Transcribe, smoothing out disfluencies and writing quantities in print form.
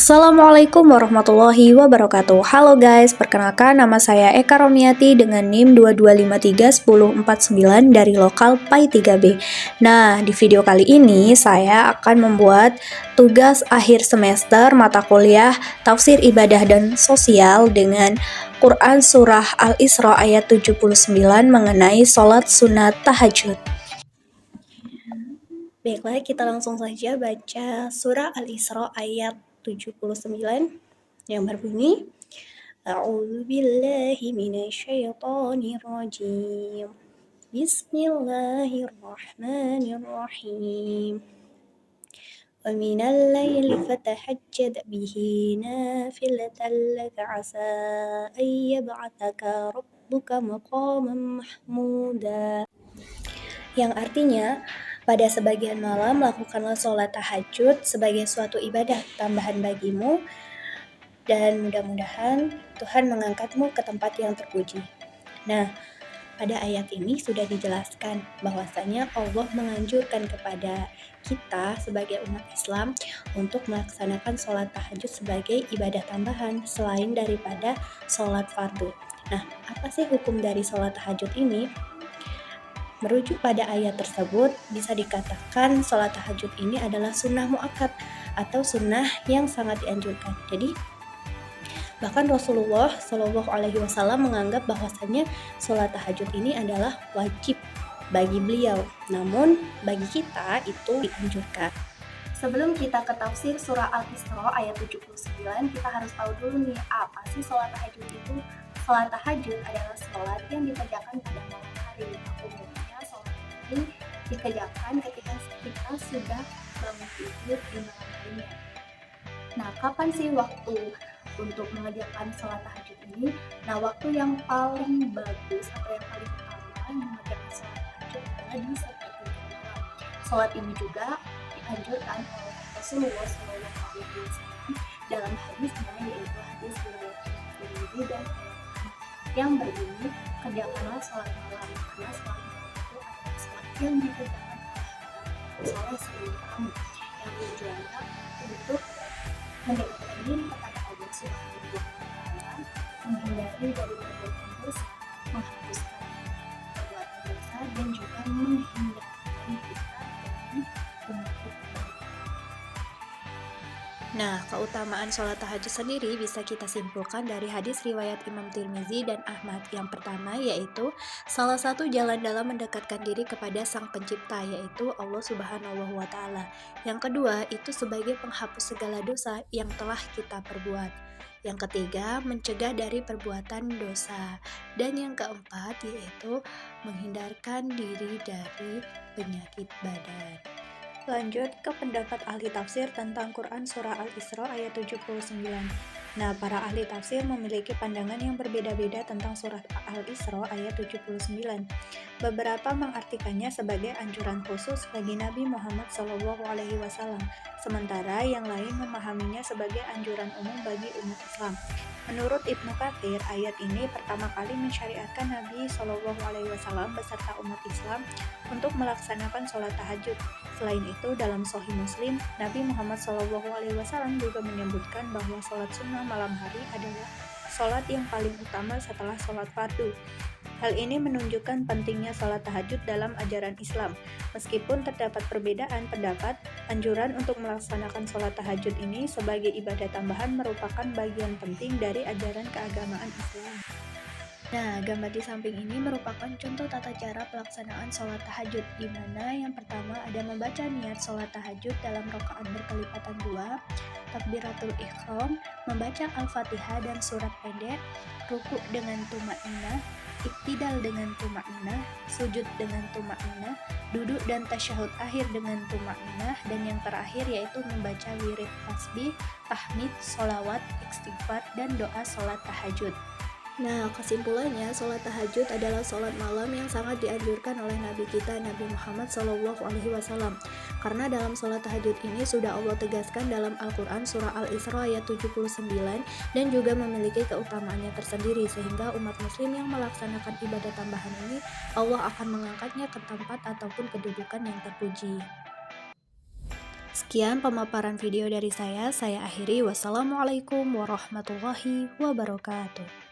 Assalamualaikum warahmatullahi wabarakatuh. Halo guys, perkenalkan nama saya Eka Romiati dengan NIM 22531049 dari lokal PAI 3B. Nah, di video kali ini saya akan membuat tugas akhir semester mata kuliah Tafsir Ibadah dan Sosial dengan Quran Surah Al-Isra ayat 79 mengenai sholat sunat tahajud. Baiklah, kita langsung saja baca surah Al-Isra ayat 79 yang berbunyi A'udzu billahi minasyaitonir rajim. Bismillahirrahmanirrahim. Wa minal laili fatahajjad bihi nafilatan laka 'asa ay yab'atsaka rabbuka maqaman mahmuda. Yang artinya, pada sebagian malam lakukanlah sholat tahajud sebagai suatu ibadah tambahan bagimu, dan mudah-mudahan Tuhan mengangkatmu ke tempat yang terpuji. Nah, pada ayat ini sudah dijelaskan bahwasanya Allah menganjurkan kepada kita sebagai umat Islam untuk melaksanakan sholat tahajud sebagai ibadah tambahan selain daripada sholat fardu. Nah, apa sih hukum dari sholat tahajud ini? Merujuk pada ayat tersebut, bisa dikatakan sholat tahajud ini adalah sunnah muakkad atau sunnah yang sangat dianjurkan. Jadi, bahkan Rasulullah Shallallahu Alaihi Wasallam menganggap bahwasannya sholat tahajud ini adalah wajib bagi beliau. Namun, bagi kita itu dianjurkan. Sebelum kita ke tafsir surah Al-Isra ayat 79, kita harus tahu dulu nih, apa sih sholat tahajud itu? Sholat tahajud adalah sholat yang dikerjakan pada malam hari. Umumnya sholat ini dikerjakan ketika kita sudah bangun tidur di malam harinya. Nah, kapan sih waktu untuk mengerjakan sholat tahajud ini? Nah, waktu yang paling bagus atau yang paling utama mengerjakan sholat tahajud adalah di sepertiga malam. Sholat ini juga dianjurkan oleh Rasulullah SAW dalam hadisnya, yaitu hadis riwayat Tirmidzi dan yang berbunyi, kerjakanlah sholat malam, karena sholat malam itu adalah sholat yang dikerjakan oleh sebelum kamu, yang tujuannya untuk mendekatkan diri kepada Allah Subhanahu wa Ta'ala, menghindari dari perbuatan dosa, menghapuskan perbuatan dosa, dan juga menghindari kita dari penyakit. Nah, keutamaan sholat tahajud sendiri bisa kita simpulkan dari hadis riwayat Imam Tirmidzi dan Ahmad. Yang pertama yaitu salah satu jalan dalam mendekatkan diri kepada Sang Pencipta, yaitu Allah Subhanahu wa Ta'ala. Yang kedua, itu sebagai penghapus segala dosa yang telah kita perbuat. Yang ketiga, mencegah dari perbuatan dosa. Dan yang keempat yaitu menghindarkan diri dari penyakit badan. Lanjut ke pendapat ahli tafsir tentang Quran Surah Al-Isra ayat 79. Nah, para ahli tafsir memiliki pandangan yang berbeda-beda tentang surat Al-Isra ayat 79. Beberapa mengartikannya sebagai anjuran khusus bagi Nabi Muhammad SAW, sementara yang lain memahaminya sebagai anjuran umum bagi umat Islam. Menurut Ibnu Katsir, ayat ini pertama kali mensyariatkan Nabi SAW beserta umat Islam untuk melaksanakan sholat tahajud. Selain itu, dalam Sahih Muslim, Nabi Muhammad SAW juga menyebutkan bahwa sholat sunnah malam hari adalah sholat yang paling utama setelah sholat fardu. Hal ini menunjukkan pentingnya sholat tahajud dalam ajaran Islam. Meskipun terdapat perbedaan pendapat, anjuran untuk melaksanakan sholat tahajud ini sebagai ibadah tambahan merupakan bagian penting dari ajaran keagamaan Islam. Nah, gambar di samping ini merupakan contoh tata cara pelaksanaan sholat tahajud, di mana yang pertama ada membaca niat sholat tahajud dalam rakaat berkelipatan 2, takbiratul ihram, membaca Al-Fatihah dan surat pendek, rukuk dengan tumakninah, iktidal dengan tumakninah, sujud dengan tumakninah, duduk dan tasyahud akhir dengan tumakninah, dan yang terakhir yaitu membaca wirid tasbih, tahmid, sholawat, istighfar, dan doa sholat tahajud. Nah, kesimpulannya, sholat tahajud adalah sholat malam yang sangat dianjurkan oleh Nabi kita, Nabi Muhammad SAW. Karena dalam sholat tahajud ini sudah Allah tegaskan dalam Al-Quran surah Al-Isra ayat 79 dan juga memiliki keutamaannya tersendiri, sehingga umat muslim yang melaksanakan ibadah tambahan ini, Allah akan mengangkatnya ke tempat ataupun kedudukan yang terpuji. Sekian pemaparan video dari saya akhiri. Wassalamualaikum warahmatullahi wabarakatuh.